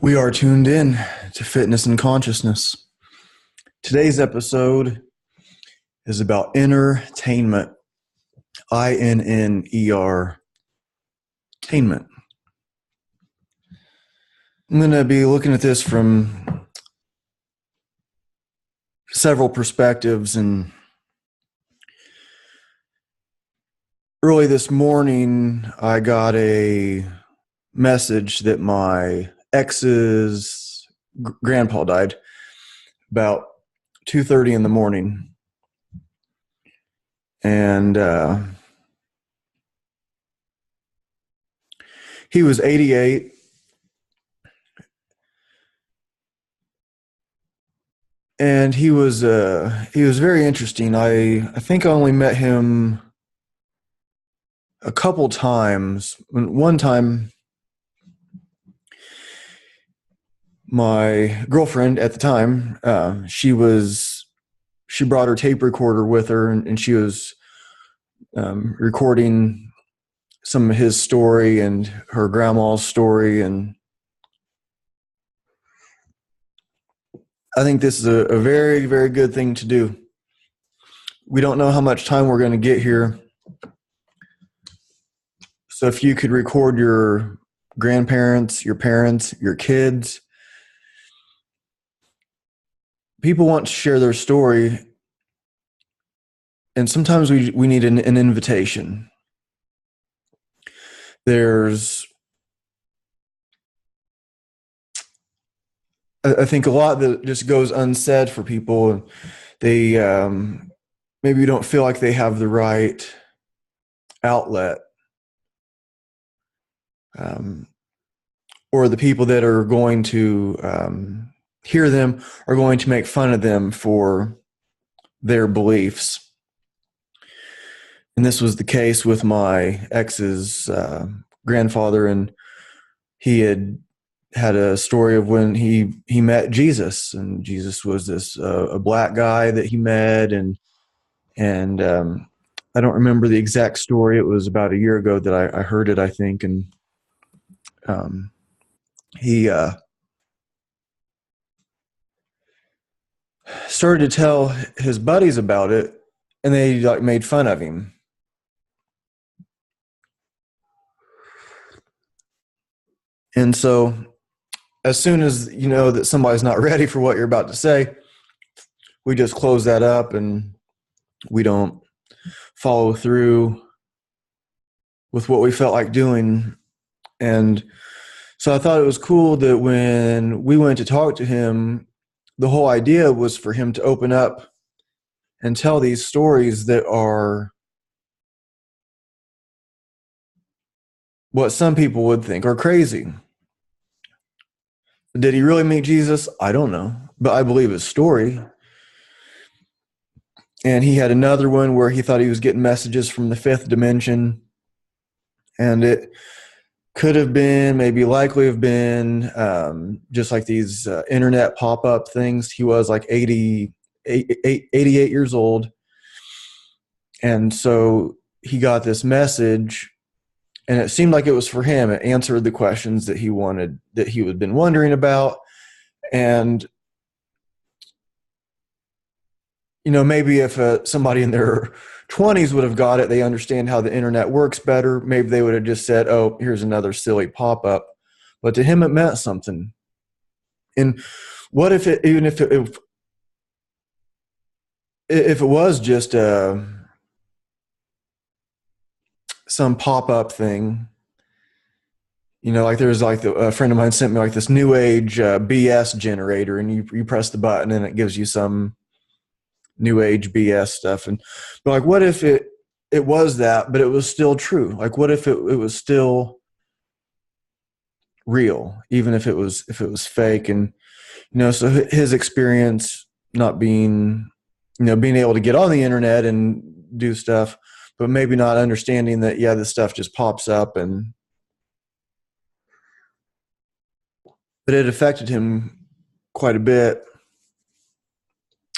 We are tuned in to fitness and consciousness. Today's episode is about inner-tainment. I-N-N-E-R, tainment. I'm going to be looking at this from several perspectives. And early this morning, I got a message that my ex's grandpa died about 2:30 in the morning. And he was 88. And he was very interesting. I think I only met him a couple times. One time, my girlfriend at the time, she brought her tape recorder with her, and she was recording some of his story and her grandma's story. And I think this is a very, very good thing to do. We don't know how much time we're going to get here. So if you could record your grandparents, your parents, your kids, people want to share their story. And sometimes we need an invitation. I think a lot that just goes unsaid for people. They maybe don't feel like they have the right outlet. Or the people that are going to hear them are going to make fun of them for their beliefs. And this was the case with my ex's grandfather, and he had a story of when he met Jesus, and Jesus was this a black guy that he met, and I don't remember the exact story. It was about a year ago that I heard it, I think, and he started to tell his buddies about it, and they made fun of him. And so as soon as you know that somebody's not ready for what you're about to say, we just close that up and we don't follow through with what we felt like doing. And so I thought it was cool that when we went to talk to him, the whole idea was for him to open up and tell these stories that are what some people would think are crazy. Did he really meet Jesus? I don't know, but I believe his story. And he had another one where he thought he was getting messages from the fifth dimension. And it could have been, maybe likely have been, just like these internet pop-up things. He was like 88 years old. And so he got this message, and it seemed like it was for him. It answered the questions that he wanted, that he had been wondering about. And maybe if somebody in their 20s would have got it, they understand how the internet works better. Maybe they would have just said, oh, here's another silly pop-up. But to him, it meant something. And what if it, even if it was just some pop-up thing, like there's like a friend of mine sent me like this new age BS generator, and you press the button and it gives you some new age BS stuff. But like, what if it was that, but it was still true? Like, what if it was still real, even if it was fake? And so his experience not being being able to get on the internet and do stuff, but maybe not understanding that this stuff just pops up, but it affected him quite a bit.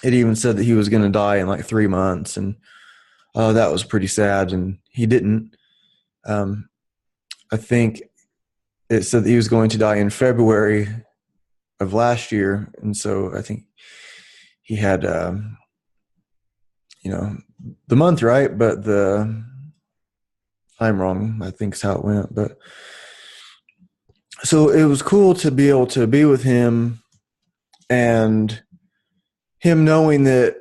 It even said that he was going to die in like 3 months, and that was pretty sad. And he didn't. I think it said that he was going to die in February of last year. And so I think he had, the month right, but I'm wrong, I think is how it went. But so it was cool to be able to be with him, and him knowing that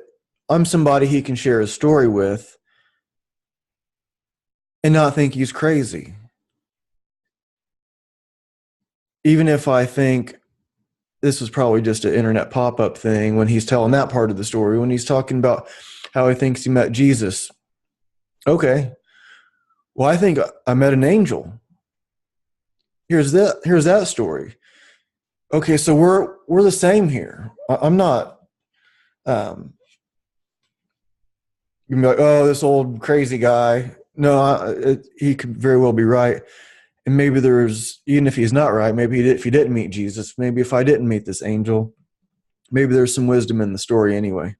I'm somebody he can share his story with and not think he's crazy. Even if I think this was probably just an internet pop-up thing when he's telling that part of the story, when he's talking about how he thinks he met Jesus. Okay, well, I think I met an angel. Here's that story. Okay, so we're the same here. I'm not you can be like, oh, this old crazy guy. No, he could very well be right. And maybe there's, even if he's not right, maybe if he didn't meet Jesus, maybe if I didn't meet this angel, maybe there's some wisdom in the story anyway.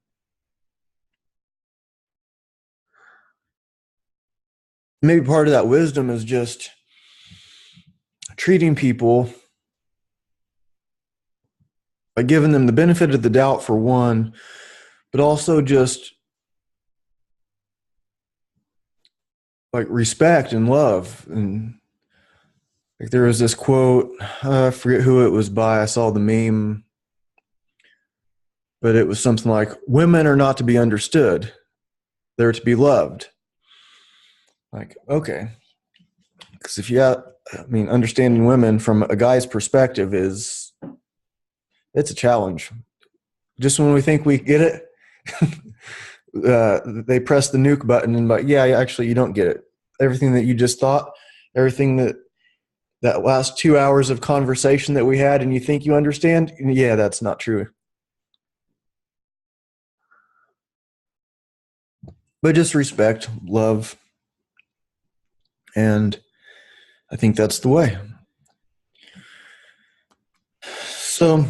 Maybe part of that wisdom is just treating people by giving them the benefit of the doubt for one, but also just like respect and love. And like there was this quote, I forget who it was by, I saw the meme, but it was something like, women are not to be understood, they're to be loved. Like, okay. Because if you understanding women from a guy's perspective it's a challenge. Just when we think we get it, they press the nuke button and like, yeah, actually you don't get it. Everything that you just thought, everything that last 2 hours of conversation that we had and you think you understand, yeah, that's not true. But just respect, love, and I think that's the way. So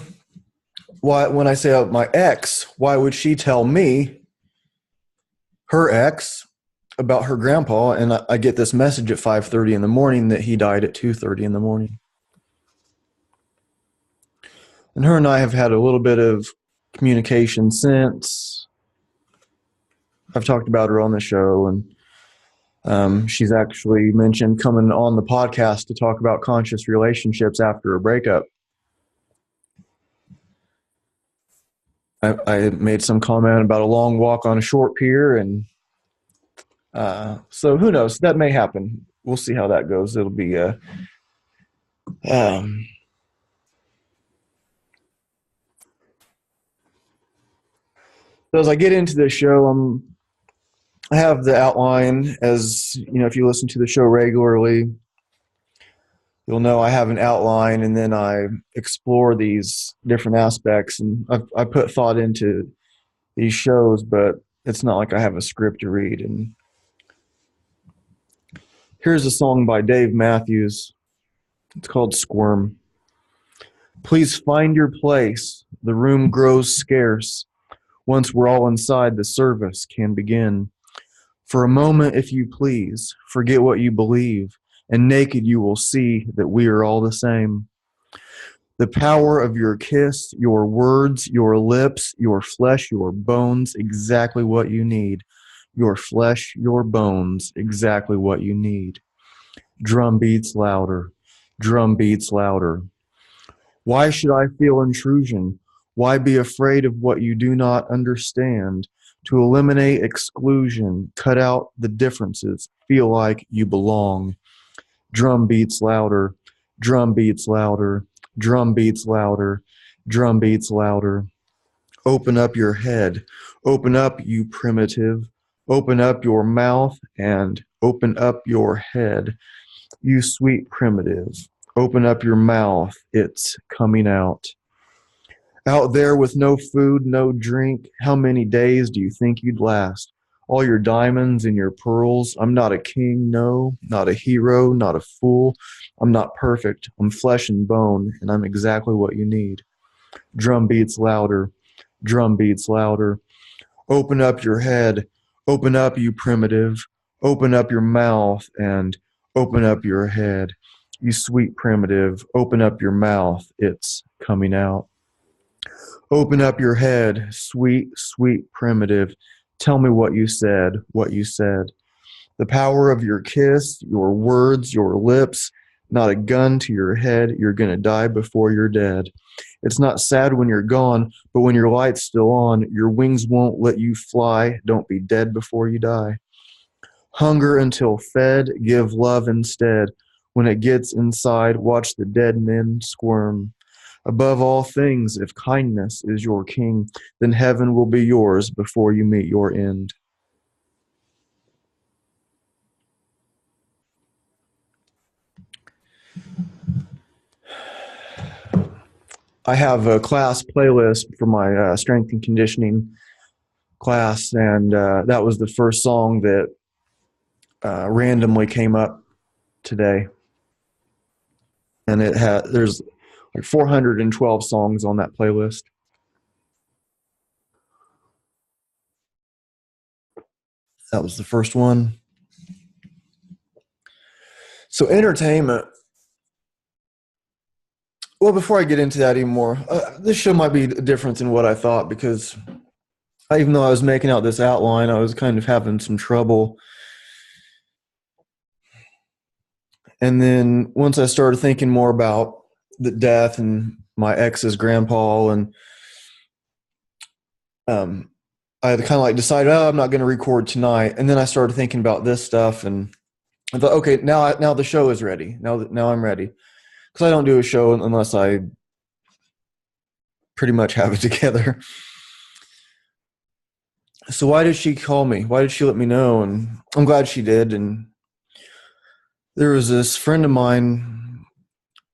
why, when I say my ex, why would she tell me, her ex, about her grandpa, and I get this message at 5:30 in the morning that he died at 2:30 in the morning? And her and I have had a little bit of communication since. I've talked about her on the show, and she's actually mentioned coming on the podcast to talk about conscious relationships after a breakup. I made some comment about a long walk on a short pier, and so who knows? That may happen. We'll see how that goes. It'll be so as I get into the show, I have the outline. As you know, if you listen to the show regularly, you'll know I have an outline, and then I explore these different aspects. And I put thought into these shows, but it's not like I have a script to read. And here's a song by Dave Matthews. It's called Squirm. Please find your place. The room grows scarce. Once we're all inside, the service can begin. For a moment, if you please, forget what you believe, and naked you will see that we are all the same. The power of your kiss, your words, your lips, your flesh, your bones, exactly what you need. Your flesh, your bones, exactly what you need. Drum beats louder. Drum beats louder. Why should I feel intrusion? Why be afraid of what you do not understand? To eliminate exclusion, cut out the differences, feel like you belong. Drum beats louder, drum beats louder, drum beats louder, drum beats louder. Open up your head, open up, you primitive. Open up your mouth and open up your head, you sweet primitive. Open up your mouth, it's coming out. Out there with no food, no drink, how many days do you think you'd last? All your diamonds and your pearls. I'm not a king, no, not a hero, not a fool. I'm not perfect. I'm flesh and bone, and I'm exactly what you need. Drum beats louder. Drum beats louder. Open up your head. Open up, you primitive. Open up your mouth and open up your head. you sweet primitive. Open up your mouth, it's coming out. Open up your head, sweet, sweet primitive. Tell me what you said, what you said. The power of your kiss, your words, your lips, not a gun to your head. You're going to die before you're dead. It's not sad when you're gone, but when your light's still on, your wings won't let you fly. Don't be dead before you die. Hunger until fed, give love instead. When it gets inside, watch the dead men squirm. Above all things, if kindness is your king, then heaven will be yours before you meet your end. I have a class playlist for my strength and conditioning class, and that was the first song that randomly came up today. And there's like 412 songs on that playlist. That was the first one. So entertainment. Well, before I get into that anymore, this show might be different than what I thought, because even though I was making out this outline, I was kind of having some trouble. And then once I started thinking more about the death and my ex's grandpa, and I had kind of like decided, oh, I'm not going to record tonight. And then I started thinking about this stuff, and I thought, okay, now the show is ready. Now I'm ready, because I don't do a show unless I pretty much have it together. So why did she call me? Why did she let me know? And I'm glad she did. And there was this friend of mine,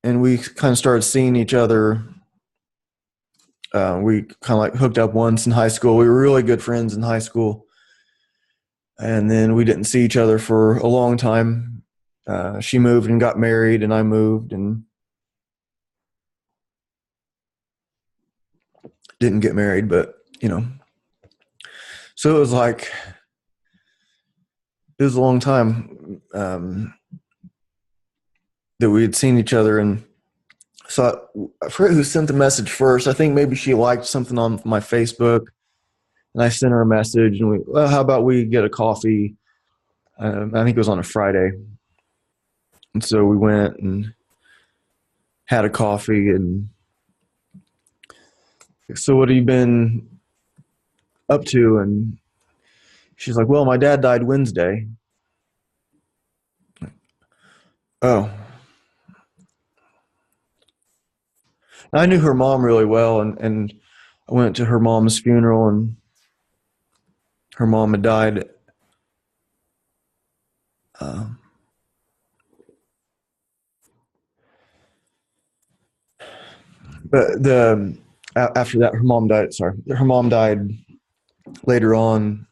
and we kind of started seeing each other. We kind of like hooked up once in high school. We were really good friends in high school. And then we didn't see each other for a long time. She moved and got married, and I moved and didn't get married, but so it was a long time that we had seen each other. And so I forget who sent the message first. I think maybe she liked something on my Facebook, and I sent her a message, and how about we get a coffee? I think it was on a Friday. And so we went and had a coffee. And so what have you been up to? And she's like, well, my dad died Wednesday. Oh. I knew her mom really well, and I went to her mom's funeral, and her mom had died. But after that, her mom died. Sorry, her mom died later on.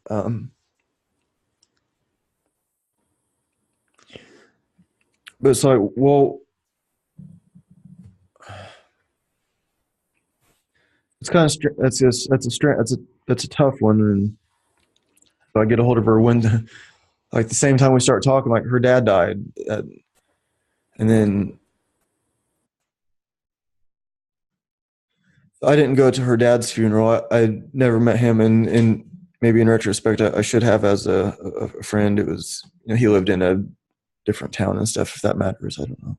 But it's like, well, it's kind of that's a tough one. And so I get a hold of her when, like, the same time we start talking, like, her dad died, and then I didn't go to her dad's funeral. I never met him, and maybe in retrospect, I should have as a friend. It was, he lived in a different town and stuff, if that matters. I don't know.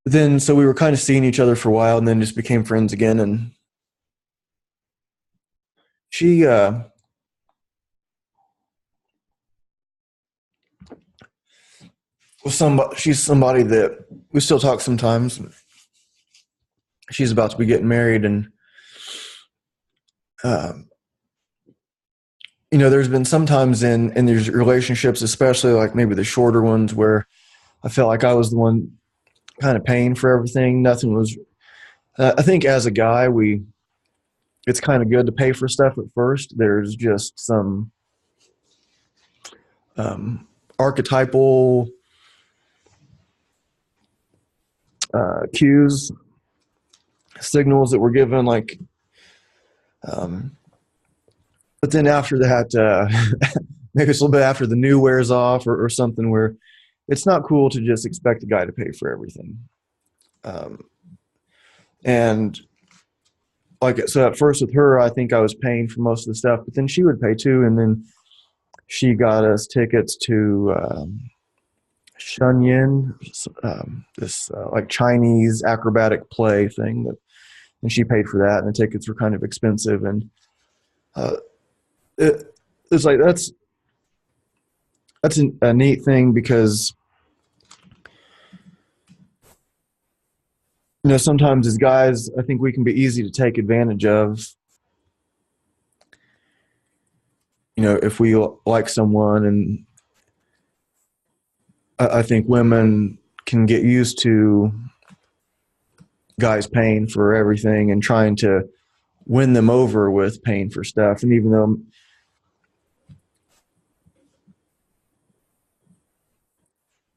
But then, so we were kind of seeing each other for a while, and then just became friends again. And she she's somebody that we still talk sometimes. She's about to be getting married, and there's been sometimes in these relationships, especially like maybe the shorter ones, where I felt like I was the one kind of paying for everything. Nothing was. I think as a guy, it's kind of good to pay for stuff at first. There's just some archetypal cues, signals that we're given, like. But then after that, maybe it's a little bit after the new wears off, or something, where it's not cool to just expect a guy to pay for everything. Um, and like, so at first with her, I think I was paying for most of the stuff, but then she would pay too. And then she got us tickets to Shunyin, this like Chinese acrobatic play thing that, and she paid for that, and the tickets were kind of expensive. And uh, it's like that's a neat thing because sometimes as guys, I think we can be easy to take advantage of. If we like someone, and I think women can get used to guys paying for everything and trying to win them over with paying for stuff. And even though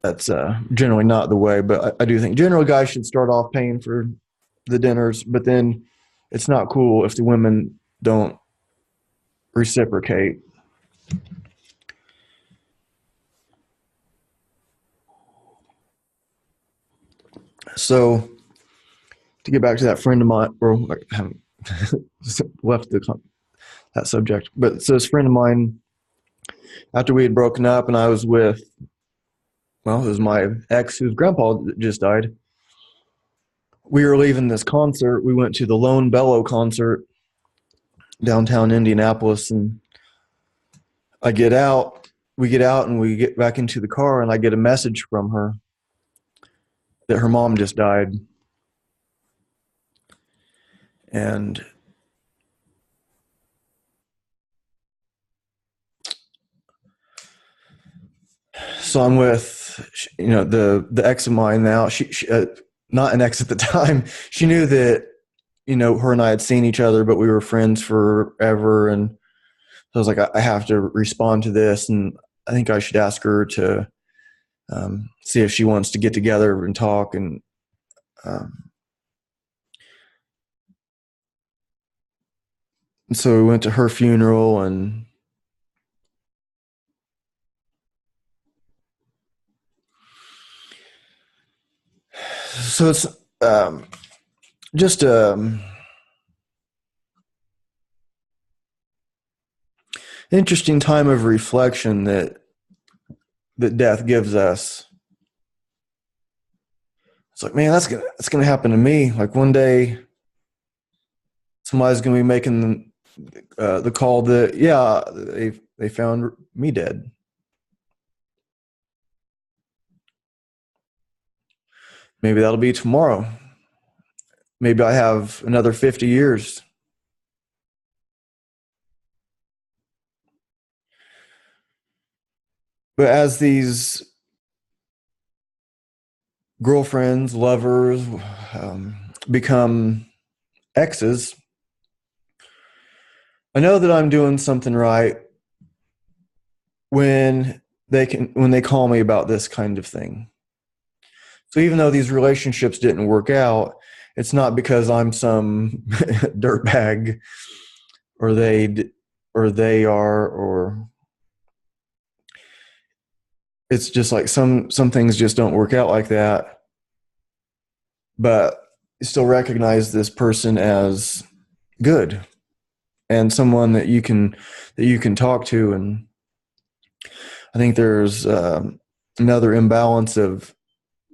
that's generally not the way, but I do think general guys should start off paying for the dinners, but then it's not cool if the women don't reciprocate. So to get back to that friend of mine, or I haven't left that subject, but so this friend of mine, after we had broken up and I was with, well, it was my ex whose grandpa just died. We were leaving this concert. We went to the Lone Bellow concert downtown Indianapolis, and I get out, we get out and we get back into the car, and I get a message from her that her mom just died. And so I'm with, the ex of mine now. She not an ex at the time. She knew that, her and I had seen each other, but we were friends forever. And so I was like, I have to respond to this, and I think I should ask her to see if she wants to get together and talk. And so we went to her funeral, and so it's just interesting time of reflection that death gives us. It's like, man, that's gonna happen to me. Like one day, somebody's gonna be making the call that, yeah, they found me dead. Maybe that'll be tomorrow. Maybe I have another 50 years. But as these girlfriends, lovers become exes, I know that I'm doing something right when they call me about this kind of thing. So even though these relationships didn't work out, it's not because I'm some dirtbag, or they are, or it's just like some things just don't work out like that. But you still recognize this person as good and someone that you can talk to. And I think there's another imbalance of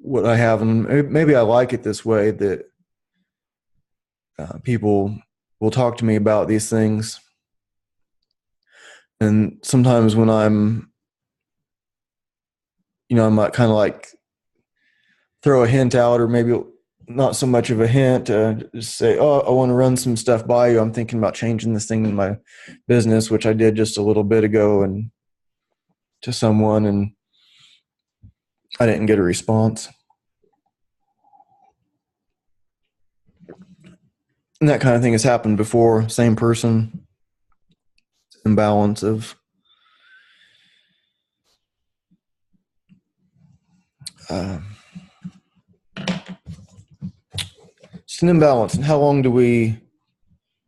what I have, and maybe I like it this way, that people will talk to me about these things, and sometimes when I might kind of like throw a hint out, or maybe not so much of a hint, just say, oh, I want to run some stuff by you. I'm thinking about changing this thing in my business, which I did just a little bit ago, and to someone, and I didn't get a response. And that kind of thing has happened before. Same person, imbalance of uh, it's an imbalance. And how long do we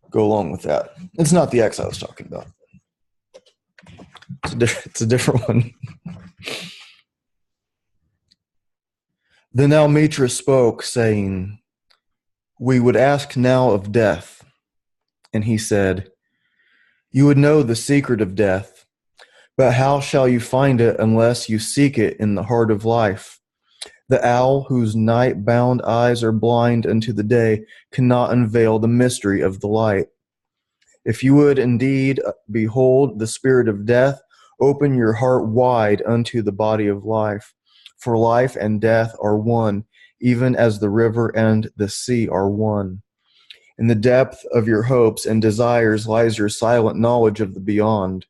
go along with that? It's not the ex I was talking about. It's a different one. Then Almitra spoke, saying, "We would ask now of death." And he said, "You would know the secret of death, but how shall you find it unless you seek it in the heart of life? The owl whose night-bound eyes are blind unto the day cannot unveil the mystery of the light. If you would indeed behold the spirit of death, open your heart wide unto the body of life. For life and death are one, even as the river and the sea are one. In the depth of your hopes and desires lies your silent knowledge of the beyond."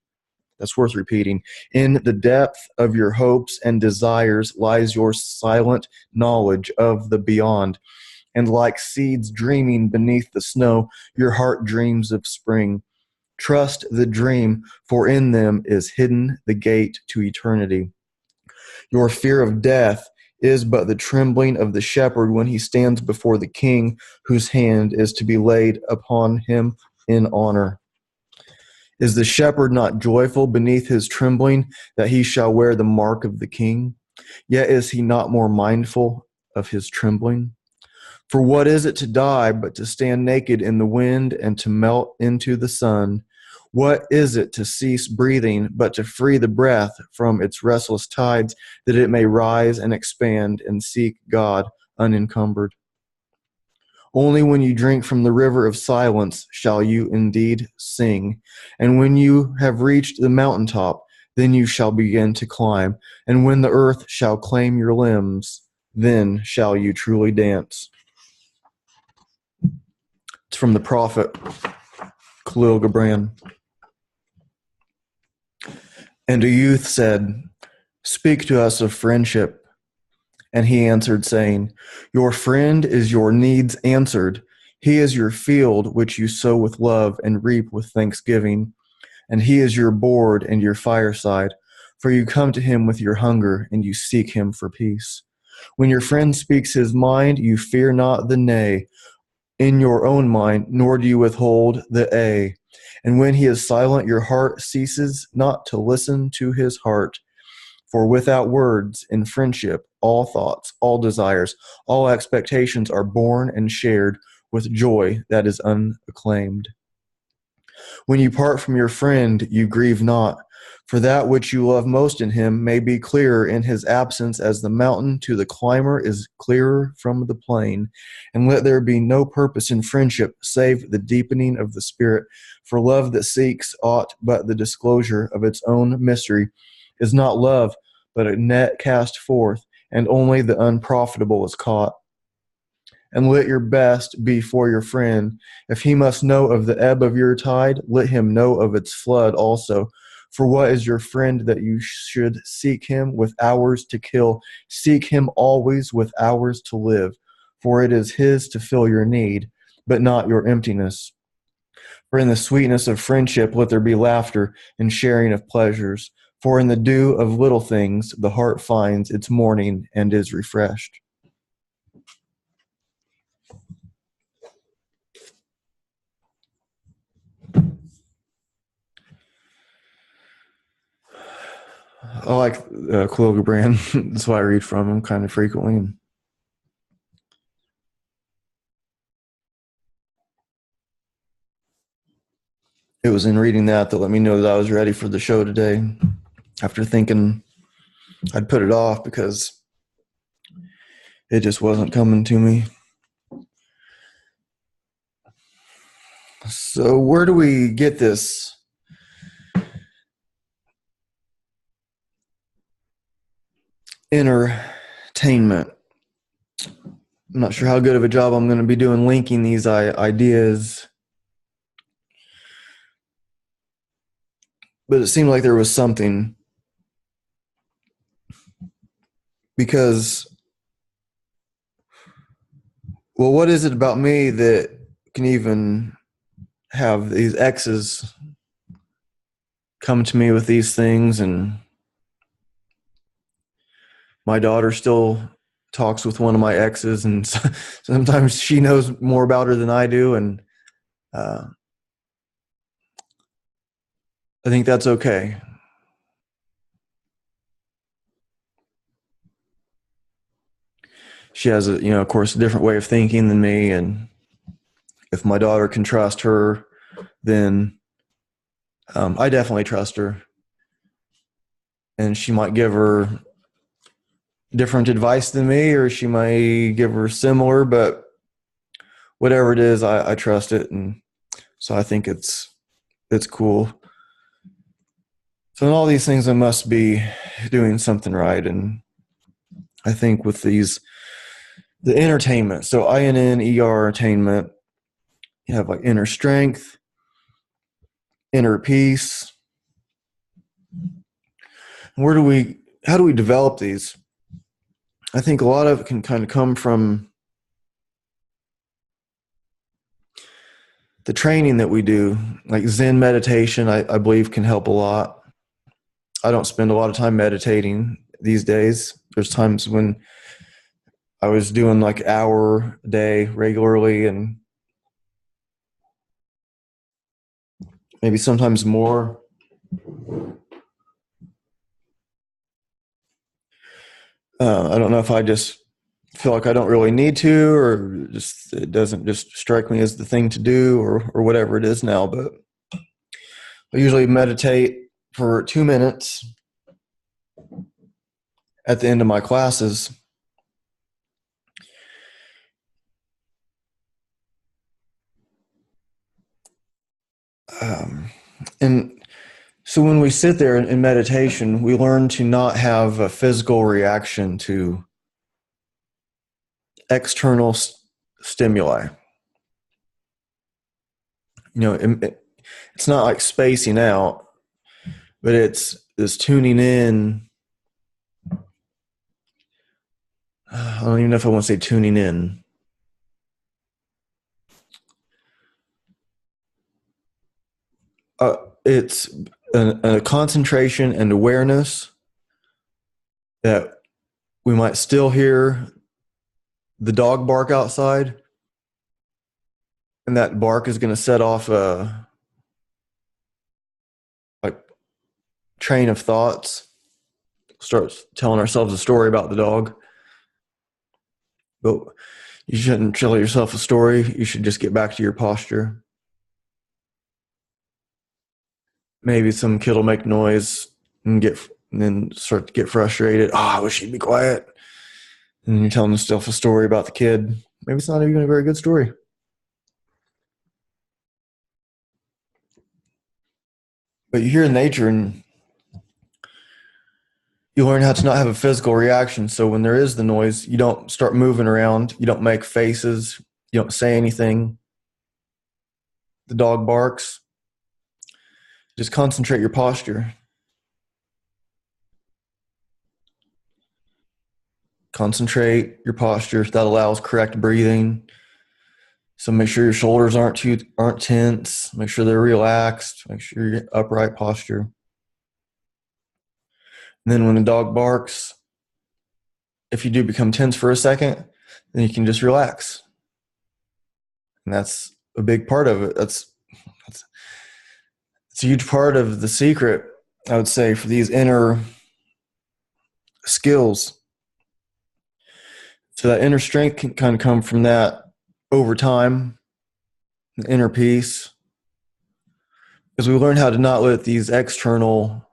That's worth repeating. In the depth of your hopes and desires lies your silent knowledge of the beyond. And like seeds dreaming beneath the snow, your heart dreams of spring. Trust the dream, for in them is hidden the gate to eternity. Your fear of death is but the trembling of the shepherd when he stands before the king, whose hand is to be laid upon him in honor. Is the shepherd not joyful beneath his trembling that he shall wear the mark of the king? Yet is he not more mindful of his trembling? For what is it to die but to stand naked in the wind and to melt into the sun? What is it to cease breathing but to free the breath from its restless tides, that it may rise and expand and seek God unencumbered? Only when you drink from the river of silence shall you indeed sing. And when you have reached the mountaintop, then you shall begin to climb. And when the earth shall claim your limbs, then shall you truly dance. It's from the prophet Khalil Gibran. And a youth said, "Speak to us of friendship." And he answered, saying, "Your friend is your needs answered. He is your field which you sow with love and reap with thanksgiving. And he is your board and your fireside, for you come to him with your hunger, and you seek him for peace. When your friend speaks his mind, you fear not the nay in your own mind, nor do you withhold the a. And when he is silent, your heart ceases not to listen to his heart. For without words, in friendship, all thoughts, all desires, all expectations are born and shared with joy that is unacclaimed. When you part from your friend, you grieve not, for that which you love most in him may be clearer in his absence as the mountain to the climber is clearer from the plain. And let there be no purpose in friendship save the deepening of the spirit, for love that seeks aught but the disclosure of its own mystery is not love, but a net cast forth, and only the unprofitable is caught. And let your best be for your friend. If he must know of the ebb of your tide, let him know of its flood also. For what is your friend that you should seek him with hours to kill? Seek him always with hours to live, for it is his to fill your need, but not your emptiness. For in the sweetness of friendship let there be laughter and sharing of pleasures. For in the dew of little things the heart finds its morning and is refreshed. I like Khalil Gibran. That's why I read from him kind of frequently. It was in reading that let me know that I was ready for the show today. After thinking I'd put it off because it just wasn't coming to me. So where do we get this entertainment? I'm not sure how good of a job I'm going to be doing linking these ideas, but it seemed like there was something, because, well, what is it about me that can even have these exes come to me with these things? And my daughter still talks with one of my exes, and sometimes she knows more about her than I do, and I think that's okay. she has a, of course, a different way of thinking than me. And if my daughter can trust her, then I definitely trust her. And she might give her different advice than me, or she might give her similar, but whatever it is, I trust it. And so I think it's cool. So in all these things, I must be doing something right. And I think with the Inner-tainment, so INNER-tainment, you have like inner strength, inner peace. How do we develop these? I think a lot of it can kind of come from the training that we do, like Zen meditation, I believe can help a lot. I don't spend a lot of time meditating these days. There's times when I was doing like hour a day regularly, and maybe sometimes more. I don't know if I just feel like I don't really need to, or just it doesn't just strike me as the thing to do, or whatever it is now. But I usually meditate for 2 minutes at the end of my classes. And so when we sit there in meditation, we learn to not have a physical reaction to external stimuli. It's not like spacing out, but it's tuning in. I don't even know if I want to say tuning in. It's a concentration and awareness that we might still hear the dog bark outside, and that bark is going to set off a like train of thoughts. Starts telling ourselves a story about the dog, but you shouldn't tell yourself a story. You should just get back to your posture. Maybe some kid will make noise and then start to get frustrated. Oh, I wish he'd be quiet. And you're telling yourself a story about the kid. Maybe it's not even a very good story. But you hear nature and you learn how to not have a physical reaction. So when there is the noise, you don't start moving around. You don't make faces. You don't say anything. The dog barks. Just concentrate your posture. Concentrate your posture. That allows correct breathing. So make sure your shoulders aren't tense. Make sure they're relaxed. Make sure you're upright posture. And then when the dog barks, if you do become tense for a second, then you can just relax. And that's a big part of it. It's a huge part of the secret, I would say, for these inner skills. So that inner strength can kind of come from that over time, the inner peace, because we learn how to not let these external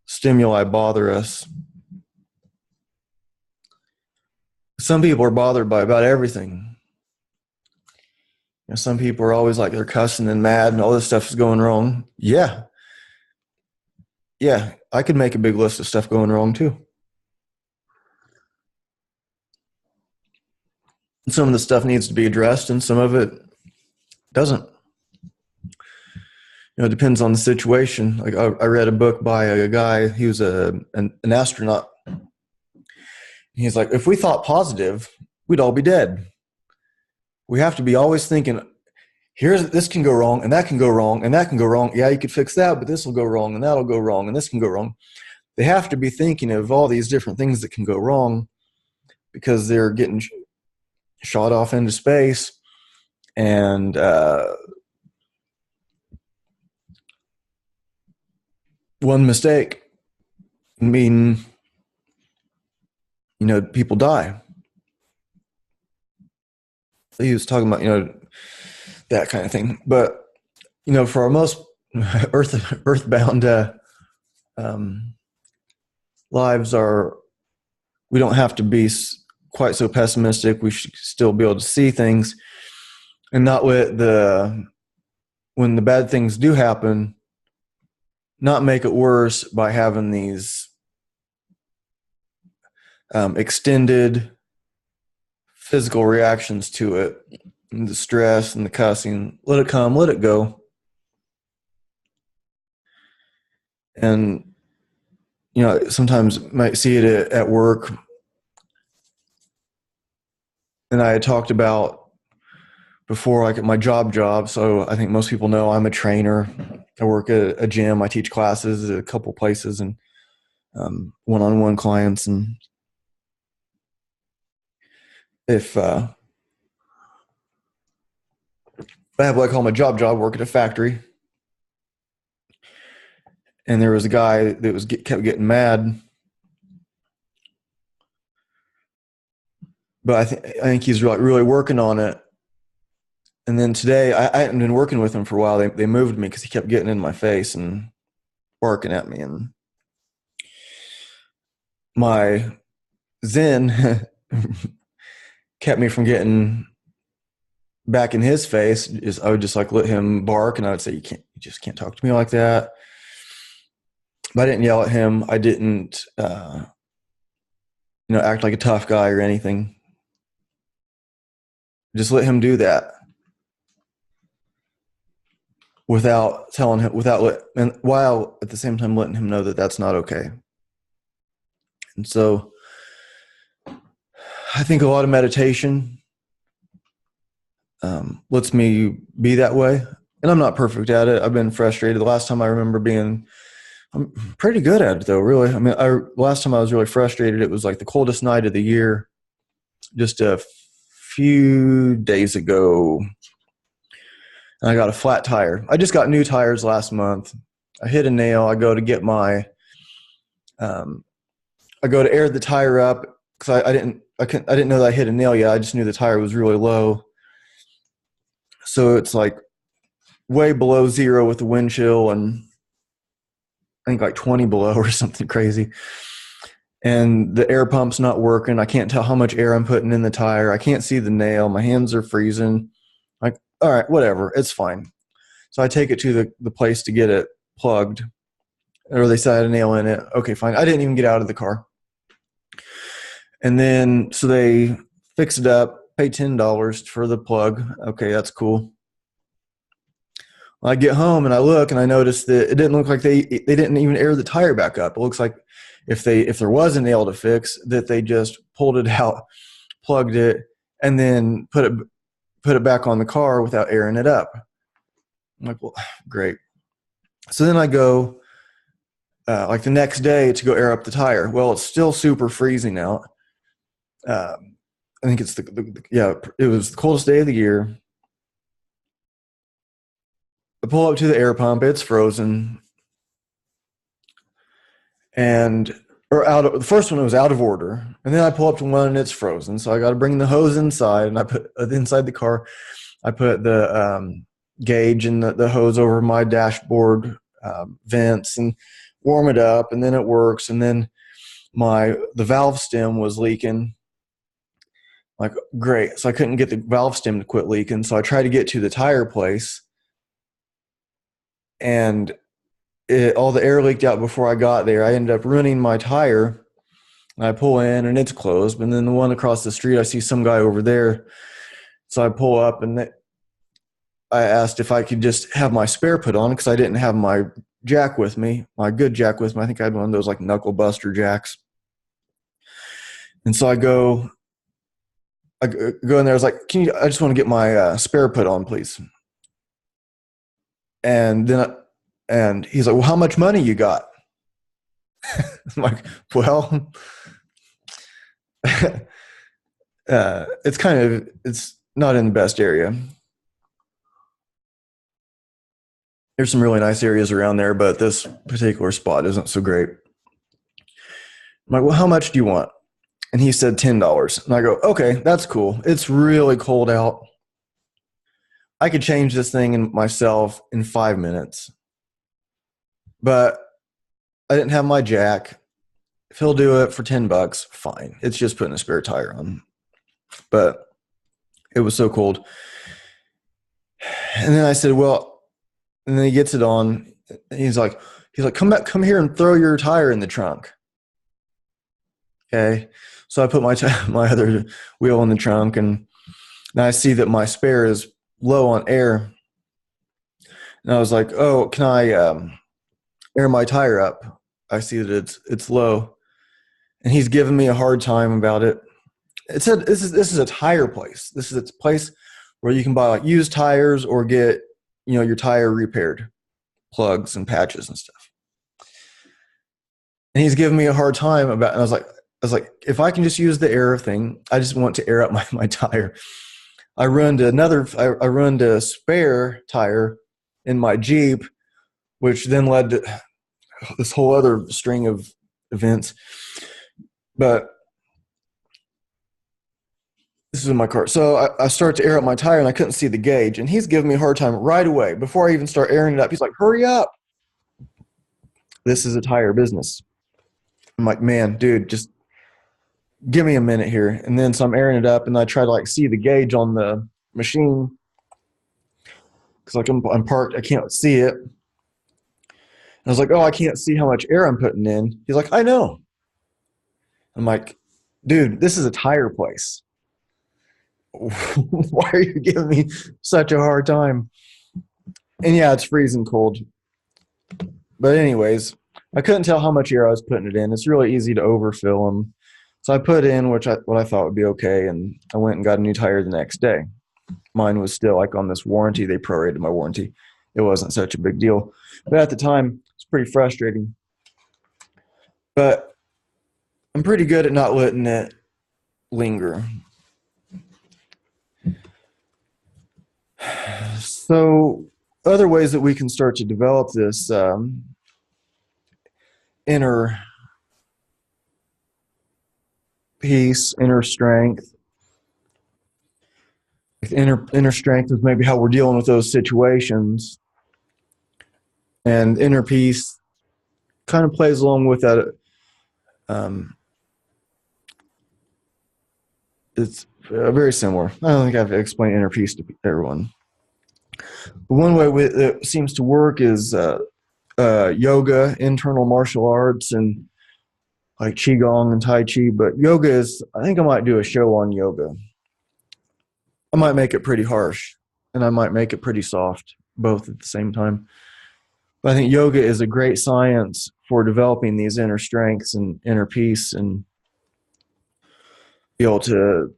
stimuli bother us. Some people are bothered by about everything. Some people are always like they're cussing and mad and all this stuff is going wrong. Yeah, I could make a big list of stuff going wrong too. Some of the stuff needs to be addressed and some of it doesn't. It depends on the situation. Like I read a book by a guy, he was an astronaut. He's like, if we thought positive, we'd all be dead. We have to be always thinking, this can go wrong, and that can go wrong, and that can go wrong. Yeah, you could fix that, but this will go wrong, and that'll go wrong, and this can go wrong. They have to be thinking of all these different things that can go wrong because they're getting shot off into space. And one mistake mean people die. he was talking about, that kind of thing. But, for our most earthbound um, lives, we don't have to be quite so pessimistic. We should still be able to see things and not when the bad things do happen, not make it worse by having these extended physical reactions to it, and the stress and the cussing. Let it come, let it go. And sometimes might see it at work. And I had talked about before, like at my job. So I think most people know I'm a trainer. I work at a gym. I teach classes at a couple places and one-on-one clients. And if I have what I call my job, work at a factory, and there was a guy that kept getting mad. But I think he's really working on it. And then today, I hadn't been working with him for a while. They moved me because he kept getting in my face and barking at me. And my Zen kept me from getting back in his face. I would just like let him bark, and I would say, you just can't talk to me like that. But I didn't yell at him. I didn't, act like a tough guy or anything. Just let him do that without telling him, and while at the same time letting him know that that's not okay. And so I think a lot of meditation lets me be that way. And I'm not perfect at it. I've been frustrated. The last time I remember I'm pretty good at it though, really. I mean, last time I was really frustrated, it was like the coldest night of the year, just a few days ago. And I got a flat tire. I just got new tires last month. I hit a nail. I go to get I go to air the tire up because I didn't know that I hit a nail yet. I just knew the tire was really low. So it's like way below zero with the wind chill, and I think like 20 below or something crazy. And the air pump's not working. I can't tell how much air I'm putting in the tire. I can't see the nail. My hands are freezing. Like, all right, whatever. It's fine. So I take it to the place to get it plugged. Or they said I had a nail in it. Okay, fine. I didn't even get out of the car. And then, so they fix it up, pay $10 for the plug. Okay, that's cool. I get home and I look and I notice that it didn't look like they didn't even air the tire back up. It looks like if there was a nail to fix, that they just pulled it out, plugged it, and then put it back on the car without airing it up. I'm like, well, great. So then I go like the next day to go air up the tire. Well, it's still super freezing out. I think it's it was the coldest day of the year. I pull up to the air pump. It's frozen. The first one was out of order. And then I pull up to one and it's frozen. So I got to bring the hose inside, and I put inside the car. I put the gauge and the hose over my dashboard vents and warm it up, and then it works. And then the valve stem was leaking. Like, great. So I couldn't get the valve stem to quit leaking. So I tried to get to the tire place, and all the air leaked out before I got there. I ended up running my tire, and I pull in and it's closed. And then the one across the street, I see some guy over there. So I pull up, and I asked if I could just have my spare put on, because I didn't have my jack with me, my good jack with me. I think I had one of those like knuckle buster jacks. And so I go in there. I was like, I just want to get my spare put on, please. And he's like, well, how much money you got? I'm like, well, it's not in the best area. There's some really nice areas around there, but this particular spot isn't so great. I'm like, well, how much do you want? And he said $10. And I go, okay, that's cool. It's really cold out. I could change this thing in myself in 5 minutes, but I didn't have my jack. If he'll do it for $10, fine. It's just putting a spare tire on. But it was so cold. And then I said, well, and then he gets it on. He's like, come here and throw your tire in the trunk. Okay. So I put my other wheel in the trunk, and now I see that my spare is low on air. And I was like, oh, can I air my tire up? I see that it's low. And he's giving me a hard time about it. It said this is a tire place. This is a place where you can buy like used tires or get, your tire repaired, plugs and patches and stuff. And he's giving me a hard time about, and I was like, if I can just use the air thing, I just want to air up my tire. I ruined a spare tire in my Jeep, which then led to this whole other string of events. But this is in my car. So I start to air up my tire, and I couldn't see the gauge. And he's giving me a hard time right away. Before I even start airing it up, he's like, hurry up. This is a tire business. I'm like, man, dude, just give me a minute here. And then so I'm airing it up, and I try to like see the gauge on the machine because like I'm parked, I can't see it. And I was like, oh, I can't see how much air I'm putting in. He's like, I know. I'm like, dude, this is a tire place. Why are you giving me such a hard time? And yeah, it's freezing cold. But anyways, I couldn't tell how much air I was putting it in. It's really easy to overfill them. So I put in what I thought would be okay, and I went and got a new tire the next day. Mine was still like on this warranty. They prorated my warranty. It wasn't such a big deal. But at the time, it's pretty frustrating. But I'm pretty good at not letting it linger. So other ways that we can start to develop this inner peace, inner strength. Inner strength is maybe how we're dealing with those situations, and inner peace kind of plays along with that. It's very similar. I don't think I've explained inner peace to everyone. But one way that seems to work is yoga, internal martial arts, and like qigong and tai chi. But yoga is, I think I might do a show on yoga. I might make it pretty harsh, and I might make it pretty soft, both at the same time. But I think yoga is a great science for developing these inner strengths and inner peace, and be able to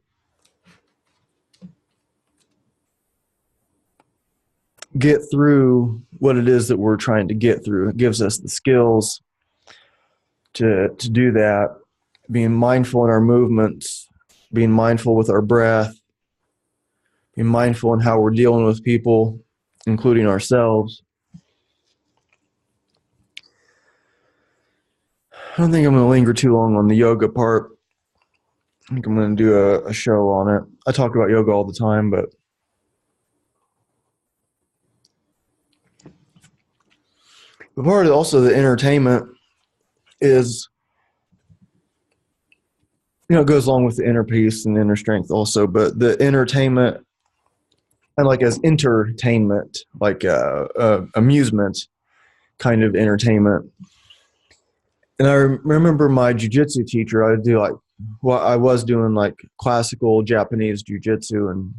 get through what it is that we're trying to get through. It gives us the skills to do that, being mindful in our movements, being mindful with our breath, being mindful in how we're dealing with people, including ourselves. I don't think I'm going to linger too long on the yoga part. I think I'm going to do a show on it. I talk about yoga all the time, but part of also the entertainment is, it goes along with the inner peace and inner strength also, but the entertainment, and like as entertainment, like amusement kind of entertainment. And I remember my jiu-jitsu teacher, I was doing like classical Japanese jiu-jitsu, and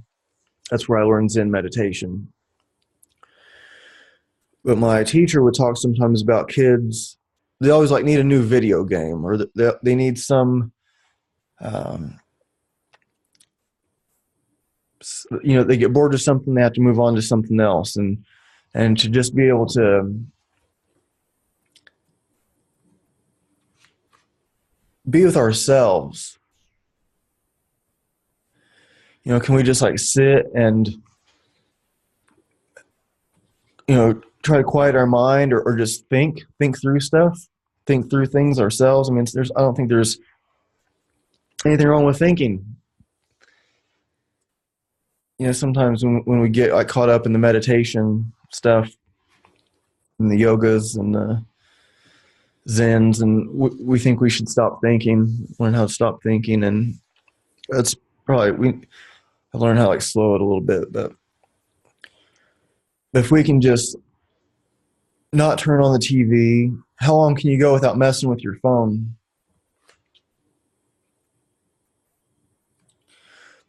that's where I learned Zen meditation. But my teacher would talk sometimes about kids. They always like need a new video game, or they need some, they get bored of something, they have to move on to something else, and to just be able to be with ourselves. Can we just like sit and try to quiet our mind, or just think through stuff, think through things ourselves. I mean, I don't think there's anything wrong with thinking. sometimes when we get like caught up in the meditation stuff and the yogas and the zens, and we think we should stop thinking, learn how to stop thinking, and that's probably I learned how to like slow it a little bit. But if we can just not turn on the TV, how long can you go without messing with your phone?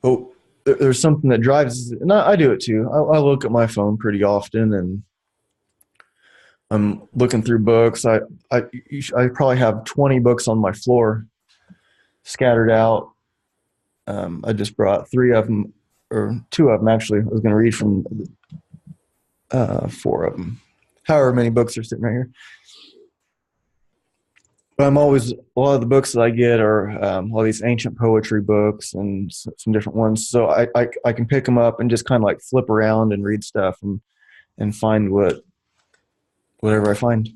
But there's something that drives, and I do it too. I look at my phone pretty often, and I'm looking through books. I I probably have 20 books on my floor, scattered out. I just brought three of them, or two of them actually. I was going to read from four of them. However many books are sitting right here. But I'm always, a lot of the books that I get are all these ancient poetry books and some different ones. So I can pick them up and just kind of like flip around and read stuff and find whatever I find.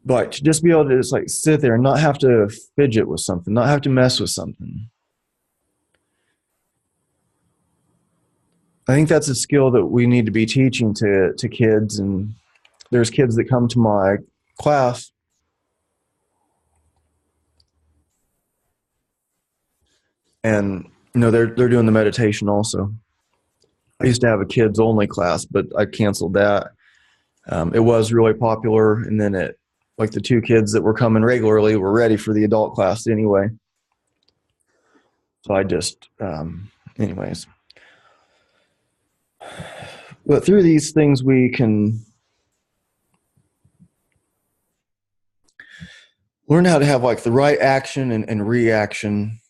But to just be able to just like sit there and not have to fidget with something, not have to mess with something. I think that's a skill that we need to be teaching to kids. And there's kids that come to my class, and they're doing the meditation also. I used to have a kids only class, but I canceled that. It was really popular, and then it like the two kids that were coming regularly were ready for the adult class anyway. So I just, anyways. But through these things, we can learn how to have like the right action and reaction.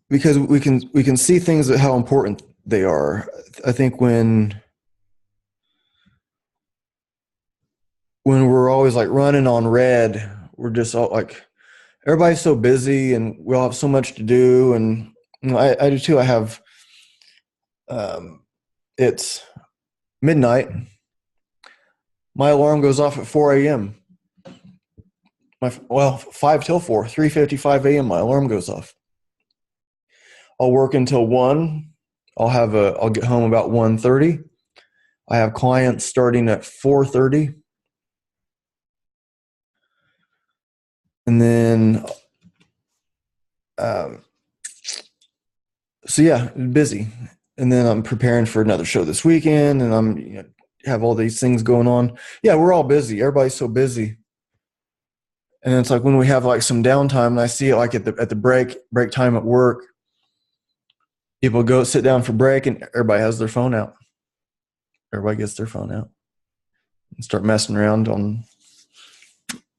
Because we can see things at how important they are. I think when we're always like running on red, we're just all like everybody's so busy and we all have so much to do. And I do too. I have it's midnight. My alarm goes off at 4 a.m. Well, 5 till 4, 3:55 a.m. My alarm goes off. I'll work until 1. I'll get home about 1:30. I have clients starting at 4:30. And then um, so yeah, busy. And then I'm preparing for another show this weekend, and I'm have all these things going on. Yeah, we're all busy. Everybody's so busy. And it's like when we have like some downtime, and I see it like at the break time at work, people go sit down for break, and everybody has their phone out. Everybody gets their phone out and start messing around on.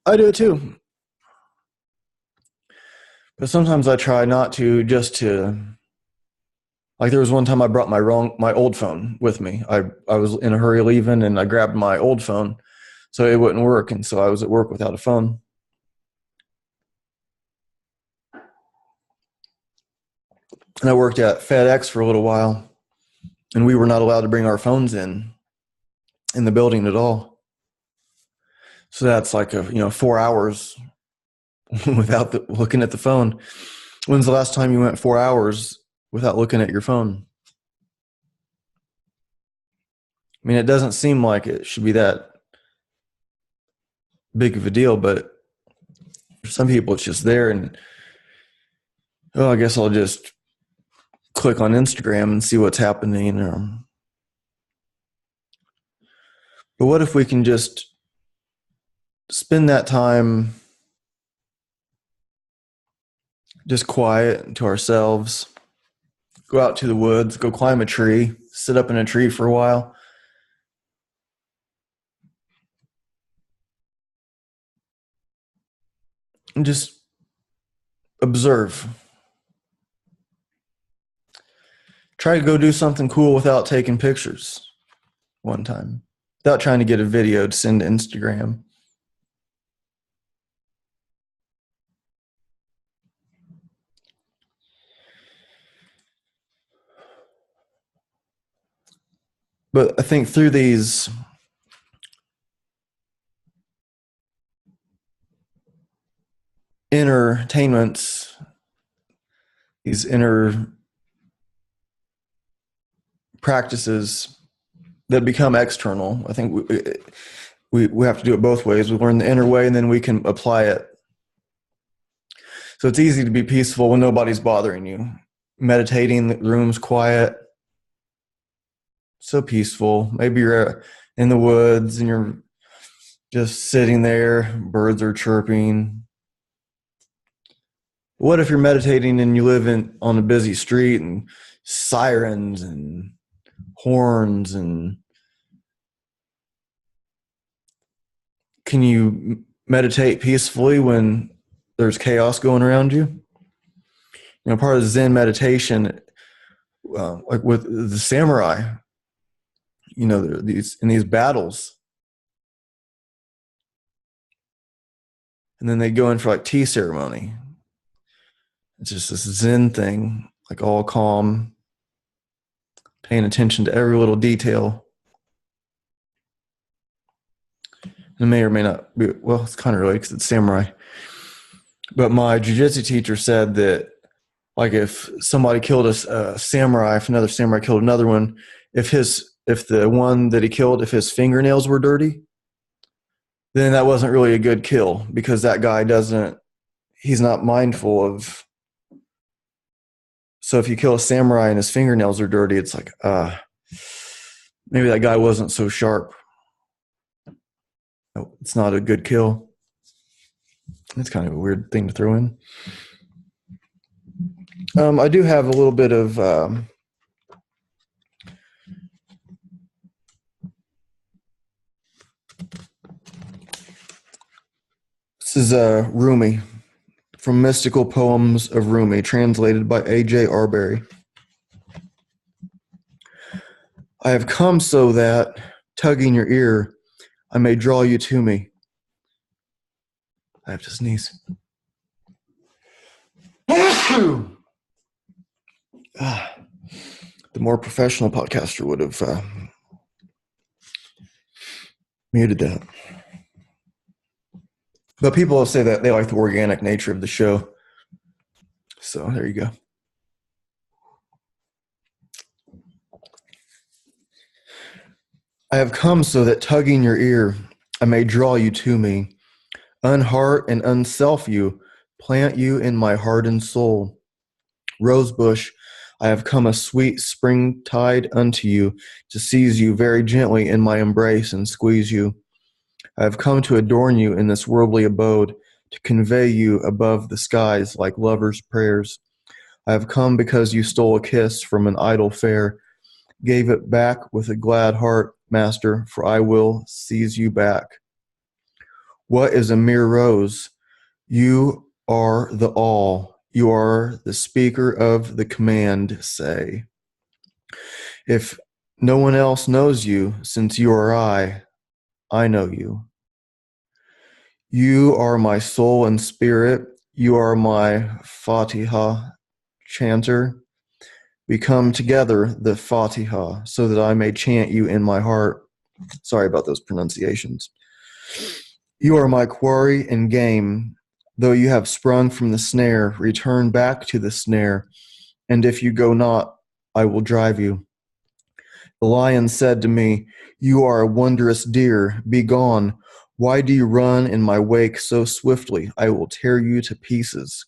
I do it too, but sometimes I try not to. Just to like, there was one time I brought my old phone with me. I was in a hurry leaving, and I grabbed my old phone, so it wouldn't work, and so I was at work without a phone. And I worked at FedEx for a little while, and we were not allowed to bring our phones in the building at all. So that's like 4 hours without looking at the phone. When's the last time you went 4 hours without looking at your phone? I mean, it doesn't seem like it should be that big of a deal, but for some people it's just there, and I guess I'll just click on Instagram and see what's happening. But what if we can just spend that time just quiet to ourselves, go out to the woods, go climb a tree, sit up in a tree for a while, and just observe. Try to go do something cool without taking pictures one time, without trying to get a video to send to Instagram. But I think through these entertainments, these inner practices that become external. I think we have to do it both ways. We learn the inner way, and then we can apply it. So it's easy to be peaceful when nobody's bothering you. Meditating, the room's quiet, so peaceful. Maybe you're in the woods and you're just sitting there, birds are chirping. What if you're meditating and you live on a busy street and sirens and horns, and can you meditate peacefully when there's chaos going around you? You know, part of Zen meditation, like with the samurai, you know, in these battles, and then they go in for like tea ceremony. It's just this Zen thing, like all calm, paying attention to every little detail. It may or may not be, well, it's kind of related because it's samurai. But my jiu-jitsu teacher said that, like, if somebody killed a samurai, if another samurai killed another one, if the one that he killed, if his fingernails were dirty, then that wasn't really a good kill, because that guy he's not mindful of. So if you kill a samurai and his fingernails are dirty, it's like, maybe that guy wasn't so sharp. It's not a good kill. It's kind of a weird thing to throw in. I do have a little bit of this is Rumi, from Mystical Poems of Rumi, translated by A.J. Arbery. I have come so that, tugging your ear, I may draw you to me. I have to sneeze. The more professional podcaster would have muted that. But people say that they like the organic nature of the show. So there you go. I have come so that, tugging your ear, I may draw you to me, unheart and unself you, plant you in my heart and soul. Rosebush, I have come a sweet springtide unto you, to seize you very gently in my embrace and squeeze you. I have come to adorn you in this worldly abode, to convey you above the skies like lovers' prayers. I have come because you stole a kiss from an idle fair, gave it back with a glad heart, master, for I will seize you back. What is a mere rose? You are the all. You are the speaker of the command, say. If no one else knows you, since you are I know you. You are my soul and spirit. You are my Fatiha chanter. We come together, the Fatiha, so that I may chant you in my heart. Sorry about those pronunciations. You are my quarry and game. Though you have sprung from the snare, return back to the snare. And if you go not, I will drive you. The lion said to me, you are a wondrous deer. Be gone. Why do you run in my wake so swiftly? I will tear you to pieces.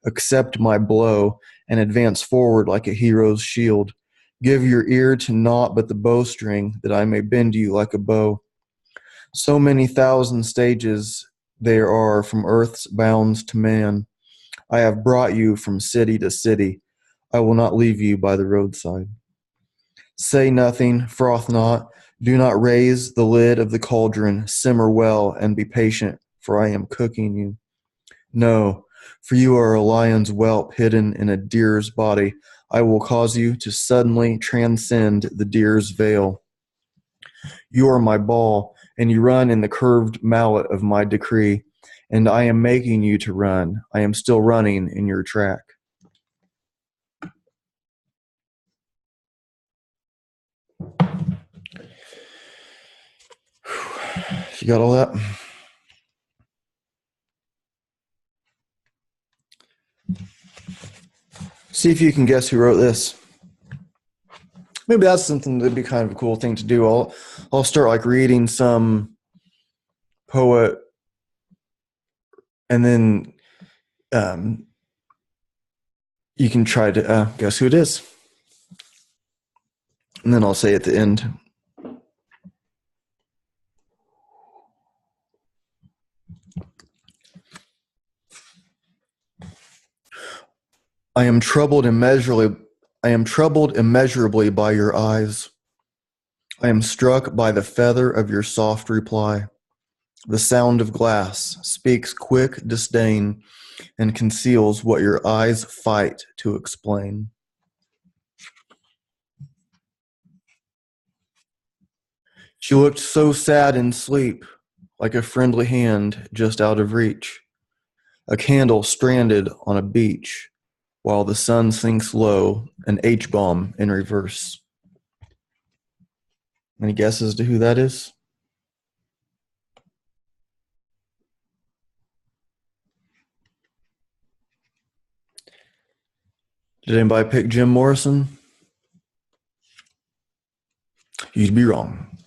Accept my blow and advance forward like a hero's shield. Give your ear to naught but the bowstring, that I may bend you like a bow. So many thousand stages there are from earth's bounds to man. I have brought you from city to city. I will not leave you by the roadside. Say nothing, froth not. Do not raise the lid of the cauldron. Simmer well and be patient, for I am cooking you. No, for you are a lion's whelp hidden in a deer's body. I will cause you to suddenly transcend the deer's veil. You are my ball, and you run in the curved mallet of my decree, and I am making you to run. I am still running in your track. You got all that? See if you can guess who wrote this. Maybe that's something that'd be kind of a cool thing to do. I'll start like reading some poet, and then um, you can try to guess who it is, and then I'll say at the end. I am troubled immeasurably. I am troubled immeasurably by your eyes. I am struck by the feather of your soft reply. The sound of glass speaks quick disdain and conceals what your eyes fight to explain. She looked so sad in sleep, like a friendly hand just out of reach, a candle stranded on a beach, while the sun sinks low, an H-bomb in reverse. Any guesses to who that is? Did anybody pick Jim Morrison? You'd be wrong,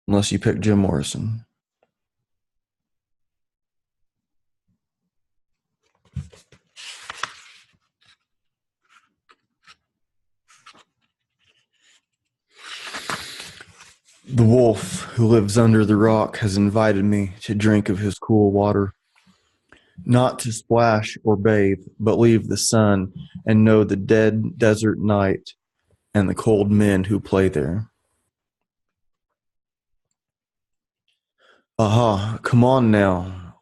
unless you picked Jim Morrison. The wolf who lives under the rock has invited me to drink of his cool water, not to splash or bathe, but leave the sun and know the dead desert night and the cold men who play there. Aha, come on now,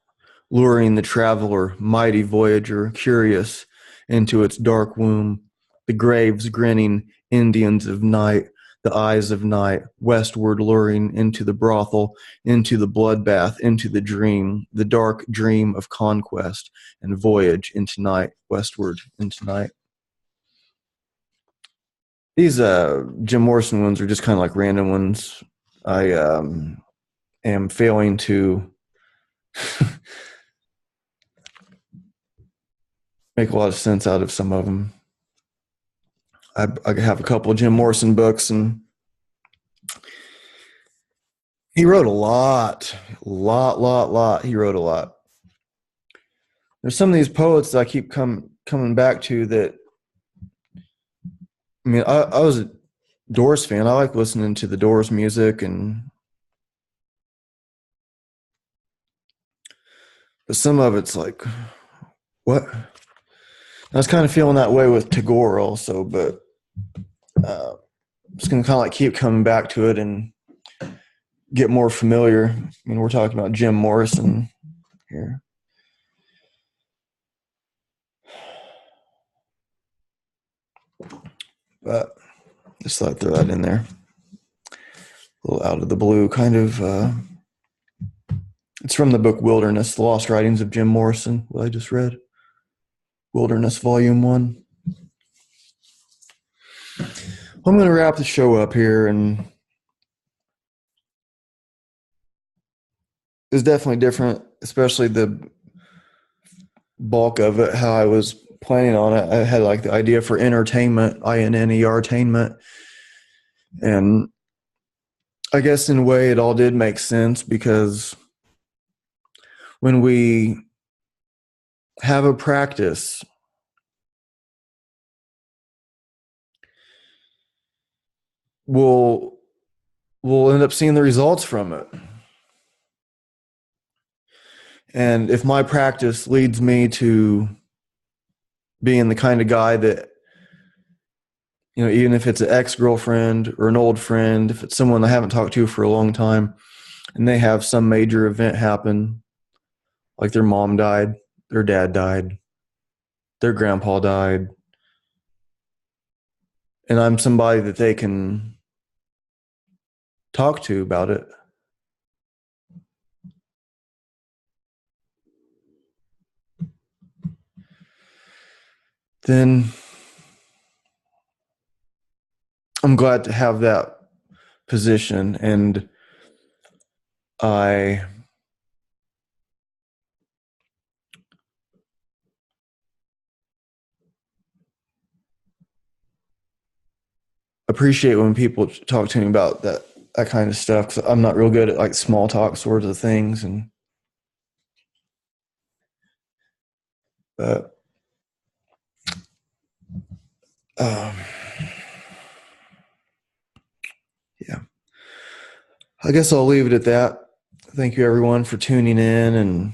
luring the traveler, mighty voyager, curious into its dark womb, the graves grinning Indians of night, the eyes of night, westward luring into the brothel, into the bloodbath, into the dark dream of conquest and voyage into night, westward into night. These Jim Morrison ones are just kind of like random ones. I am failing to make a lot of sense out of some of them. I have a couple of Jim Morrison books, and he wrote a lot. He wrote a lot. There's some of these poets that I keep coming back to that. I mean, I was a Doors fan. I like listening to the Doors music, but some of it's like, what? I was kind of feeling that way with Tagore also, but I'm just gonna kind of like keep coming back to it and get more familiar. I mean, we're talking about Jim Morrison here. But just thought I'd throw that in there. A little out of the blue, kind of. It's from the book Wilderness, The Lost Writings of Jim Morrison, what I just read. Wilderness, Volume 1. I'm going to wrap the show up here, and it's definitely different, especially the bulk of it, how I was planning on it. I had like the idea for Inner-tainment, INNER-tainment, and I guess in a way it all did make sense, because when we have a practice, we'll end up seeing the results from it. And if my practice leads me to being the kind of guy that, you know, even if it's an ex-girlfriend or an old friend, if it's someone I haven't talked to for a long time and they have some major event happen, like their mom died, their dad died, their grandpa died, and I'm somebody that they can talk to about it, then I'm glad to have that position. And I appreciate when people talk to me about that kind of stuff, because I'm not real good at like small talk sorts of things. And but um, yeah, I guess I'll leave it at that. Thank you everyone for tuning in, and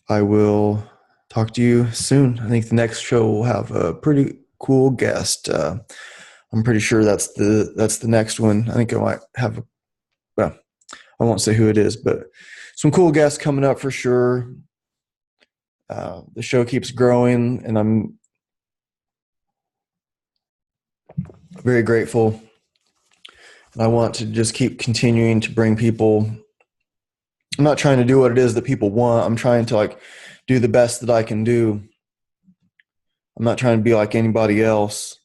I will talk to you soon. I think the next show will have a pretty cool guest. I'm pretty sure that's the next one. I think I might have, well, I won't say who it is, but some cool guests coming up for sure. The show keeps growing, and I'm very grateful. And I want to just keep continuing to bring people. I'm not trying to do what it is that people want. I'm trying to like do the best that I can do. I'm not trying to be like anybody else.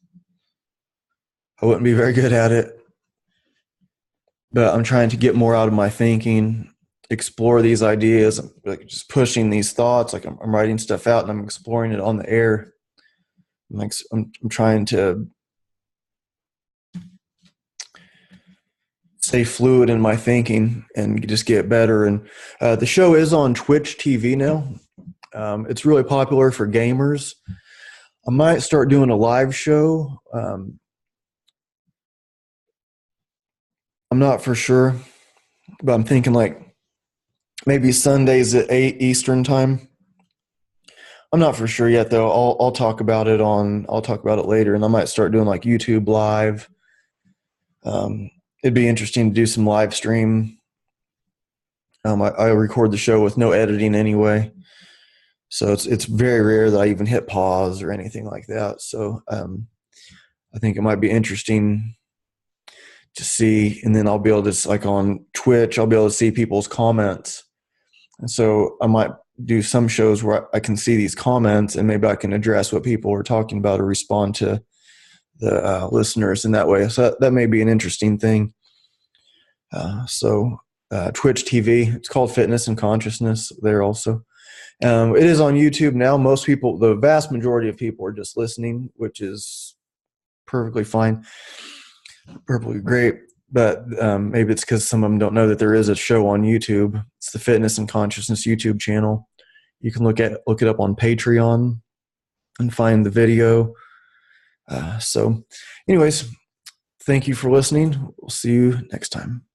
I wouldn't be very good at it. But I'm trying to get more out of my thinking, explore these ideas, like just pushing these thoughts. Like I'm writing stuff out and I'm exploring it on the air. I'm trying to stay fluid in my thinking and just get better. And the show is on Twitch TV now. It's really popular for gamers. I might start doing a live show. I'm not for sure, but I'm thinking like maybe Sundays at 8 Eastern time. I'm not for sure yet though. I'll talk about it later, and I might start doing like YouTube live. It'd be interesting to do some live stream. I record the show with no editing anyway, so it's very rare that I even hit pause or anything like that. So I think it might be interesting to see, and then I'll be able to, like on Twitch, I'll be able to see people's comments, and so I might do some shows where I can see these comments, and maybe I can address what people are talking about or respond to the listeners in that way. So that may be an interesting thing. Twitch TV, it's called Fitness and Consciousness there also. It is on YouTube now. Most people, the vast majority of people are just listening, which is perfectly fine, perfectly great. But maybe it's because some of them don't know that there is a show on YouTube. It's the Fitness and Consciousness YouTube channel. You can look it up on Patreon and find the video. So anyways, thank you for listening. We'll see you next time.